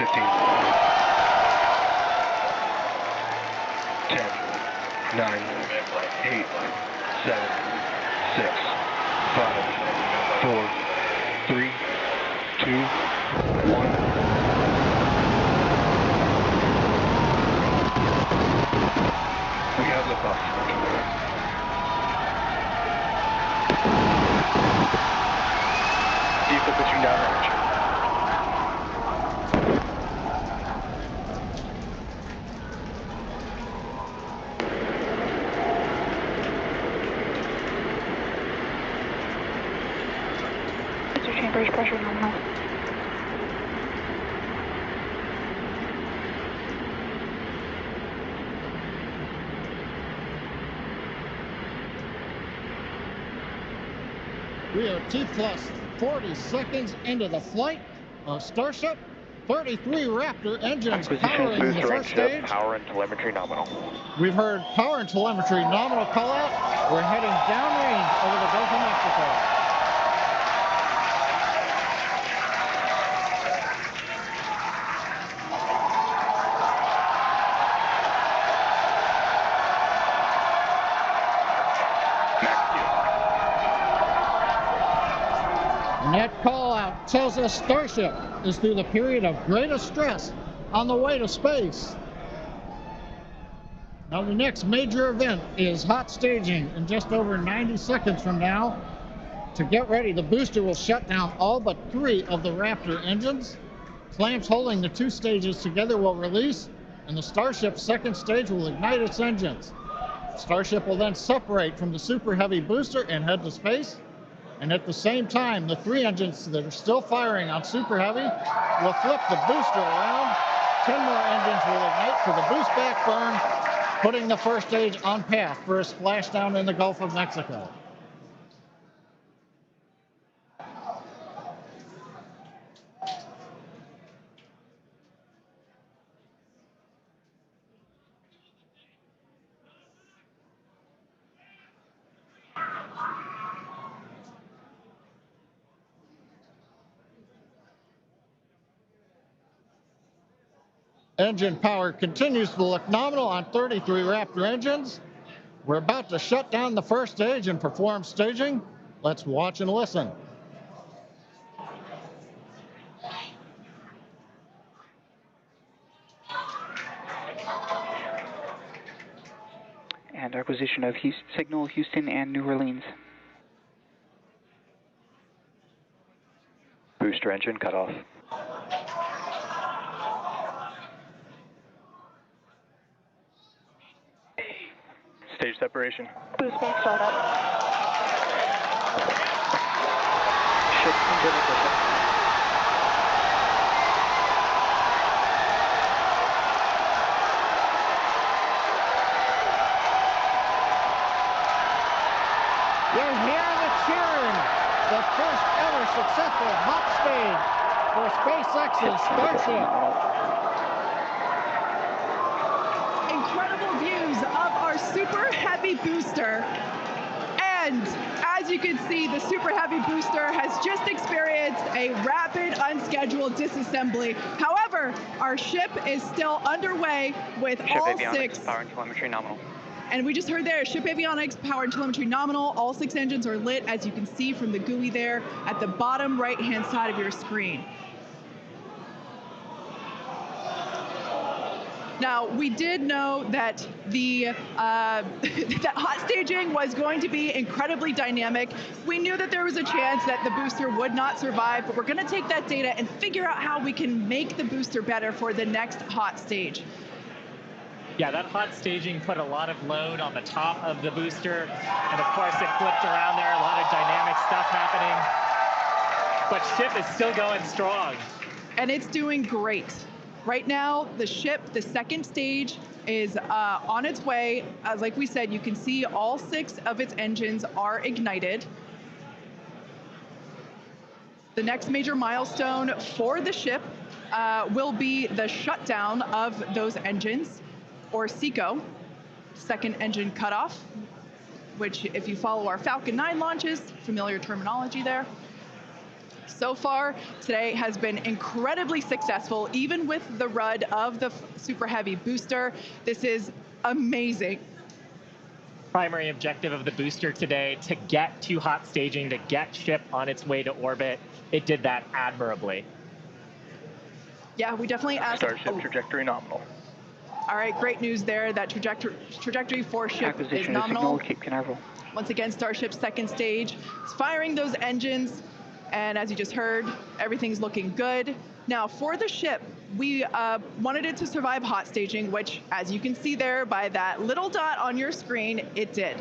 15. 10, 9, 8, 7, 6, 5, 4, 3, 2, 1. We have liftoff. Vehicle pitching downrange. Booster chambers pressure nominal. We are T plus 40 seconds into the flight of Starship. 33 Raptor engines powering the first stage. Power and telemetry nominal. We've heard power and telemetry nominal call out. We're heading downrange over the Gulf of Mexico. And that call out tells us Starship is through the period of greatest stress on the way to space. Now the next major event is hot staging in just over 90 seconds from now. To get ready, the booster will shut down all but 3 of the Raptor engines. Clamps holding the 2 stages together will release, and the Starship's second stage will ignite its engines. Starship will then separate from the Super Heavy booster and head to space. And at the same time, the 3 engines that are still firing on Super Heavy will flip the booster around. 10 more engines will ignite for the boost back burn, putting the first stage on path for a splashdown in the Gulf of Mexico. Engine power continues to look nominal on 33 Raptor engines. We're about to shut down the first stage and perform staging. Let's watch and listen. And acquisition of signal Houston and New Orleans. Booster engine cut off. Stage separation. Boost back startup. Ship engine ignition. You'll hear the cheering. The first ever successful hot stage for SpaceX's Starship. Incredible views of our Super Heavy booster. And as you can see, the Super Heavy booster has just experienced a rapid, unscheduled disassembly. However, our ship is still underway with Ship all avionics, 6. power and telemetry nominal. And we just heard there, ship avionics, power and telemetry nominal. All 6 engines are lit, as you can see from the GUI there at the bottom right-hand side of your screen. Now, we did know that the that hot staging was going to be incredibly dynamic. We knew that there was a chance that the booster would not survive, but we're going to take that data and figure out how we can make the booster better for the next hot stage. Yeah, that hot staging put a lot of load on the top of the booster, and of course it flipped around there, a lot of dynamic stuff happening. But ship is still going strong. And it's doing great. Right now, the ship, the second stage, is on its way. Like we said, you can see all 6 of its engines are ignited. The next major milestone for the ship will be the shutdown of those engines, or SECO, second engine cutoff, which if you follow our Falcon 9 launches, familiar terminology there. So far, today has been incredibly successful, even with the RUD of the Super Heavy booster. This is amazing. Primary objective of the booster today, to get to hot staging, to get ship on its way to orbit. It did that admirably. Yeah, we definitely asked. Starship trajectory nominal. All right, great news there. That trajectory for ship is Acquisition of nominal. signal, keep Canaveral. Once again, Starship's second stage is firing those engines, and as you just heard, everything's looking good. Now, for the ship, we wanted it to survive hot staging, which, as you can see there by that little dot on your screen, it did.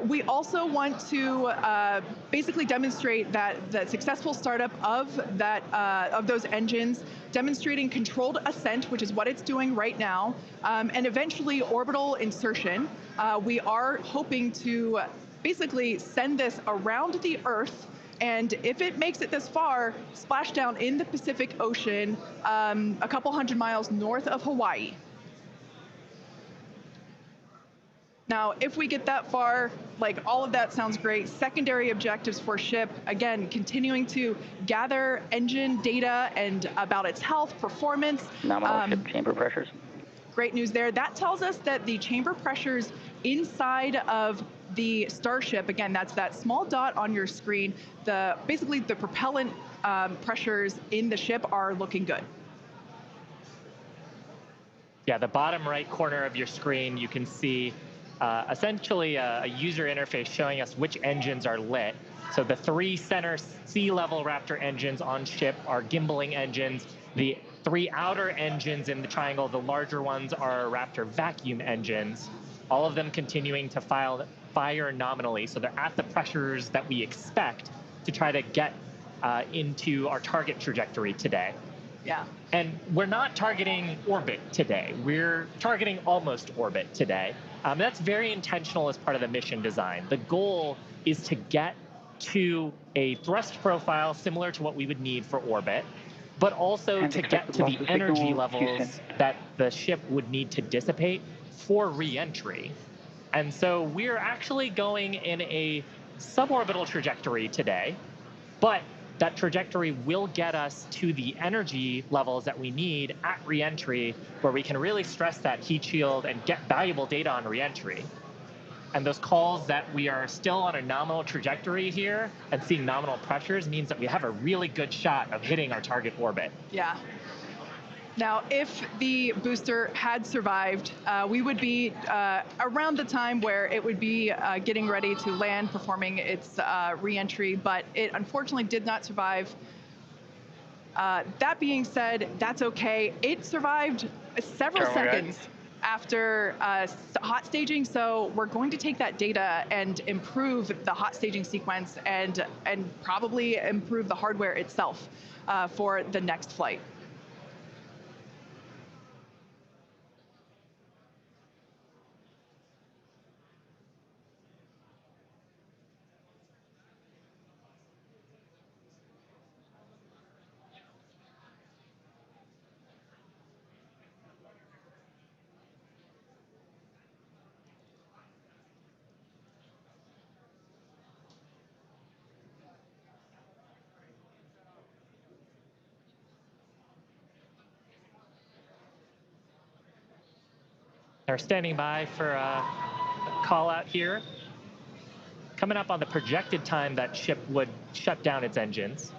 We also want to basically demonstrate that the successful startup of those engines, demonstrating controlled ascent, which is what it's doing right now, and eventually orbital insertion. We are hoping to basically send this around the Earth, and if it makes it this far, splash down in the Pacific Ocean, a couple hundred miles north of Hawaii. Now, if we get that far, like, all of that sounds great. Secondary objectives for ship, again, continuing to gather engine data and about its health, performance. Nominal ship chamber pressures. Great news there. That tells us that the chamber pressures inside of the Starship, again, that's that small dot on your screen, basically the propellant pressures in the ship are looking good. Yeah, the bottom right corner of your screen, you can see essentially a user interface showing us which engines are lit. So the 3 center sea level Raptor engines on ship are gimbaling engines. The 3 outer engines in the triangle, the larger ones, are Raptor vacuum engines, all of them continuing to fire nominally. So they're at the pressures that we expect to try to get into our target trajectory today. Yeah. And we're not targeting orbit today. We're targeting almost orbit today. That's very intentional as part of the mission design. The goal is to get to a thrust profile similar to what we would need for orbit, but also And to get to the energy levels that the ship would need to dissipate for re-entry. And so we're actually going in a suborbital trajectory today, but that trajectory will get us to the energy levels that we need at re-entry, where we can really stress that heat shield and get valuable data on re-entry. And those calls that we are still on a nominal trajectory here and seeing nominal pressures means that we have a really good shot of hitting our target orbit. Yeah. Now, if the booster had survived, we would be around the time where it would be getting ready to land, performing its re-entry, but it unfortunately did not survive. That being said, that's okay. It survived several seconds after hot staging, so we're going to take that data and improve the hot staging sequence and probably improve the hardware itself for the next flight. They're standing by for a call out here. Coming up on the projected time that ship would shut down its engines.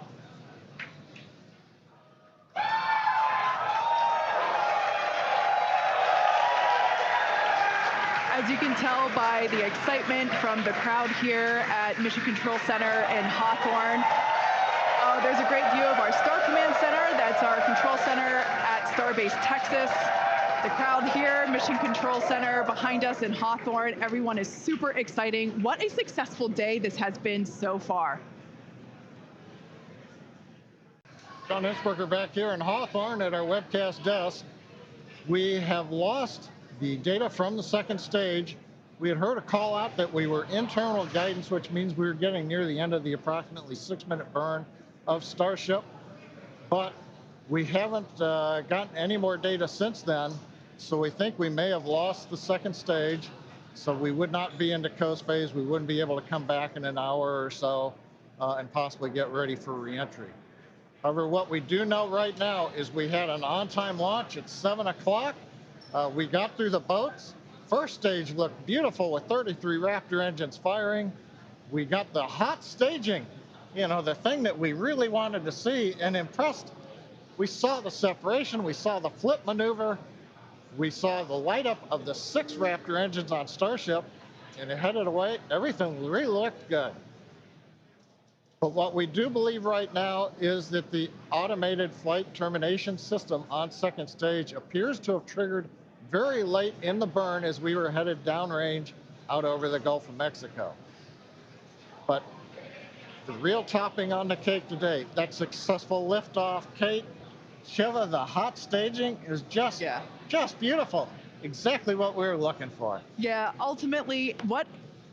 As you can tell by the excitement from the crowd here at Mission Control Center in Hawthorne, there's a great view of our Star Command Center. That's our control center at Starbase, Texas. The crowd here, Mission Control Center behind us in Hawthorne. Everyone is super exciting. What a successful day this has been so far. John Innsbrucker back here in Hawthorne at our webcast desk. We have lost the data from the second stage. We had heard a call out that we were internal guidance, which means we were getting near the end of the approximately 6-minute burn of Starship, but we haven't gotten any more data since then, so we think we may have lost the second stage, so we would not be into coast phase. We wouldn't be able to come back in an hour or so. and possibly get ready for reentry. However, what we do know right now is we had an on-time launch at 7 o'clock. We got through the boats. First stage looked beautiful with 33 Raptor engines firing. We got the hot staging, you know, the thing that we really wanted to see and impressed. We saw the separation, we saw the flip maneuver, we saw the light up of the 6 Raptor engines on Starship, and it headed away. Everything really looked good. But what we do believe right now is that the automated flight termination system on second stage appears to have triggered very late in the burn as we were headed downrange out over the Gulf of Mexico. But the real topping on the cake today, that successful liftoff, Kate, Shiva, the hot staging is just beautiful. Exactly what we were looking for. Yeah, ultimately,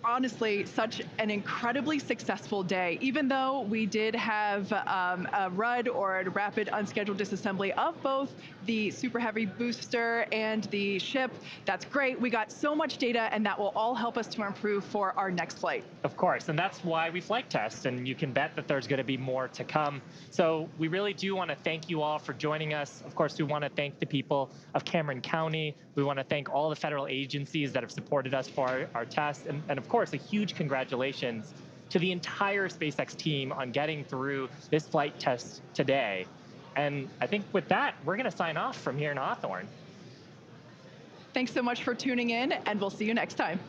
honestly, such an incredibly successful day. Even though we did have a RUD, or a rapid unscheduled disassembly, of both the Super Heavy booster and the ship, that's great. We got so much data, and that will all help us to improve for our next flight. Of course, and that's why we flight test, and you can bet that there's going to be more to come. So we really do want to thank you all for joining us. Of course, we want to thank the people of Cameron County. We want to thank all the federal agencies that have supported us for our test, and of course, a huge congratulations to the entire SpaceX team on getting through this flight test today. And I think with that, we're going to sign off from here in Hawthorne. Thanks so much for tuning in, and we'll see you next time.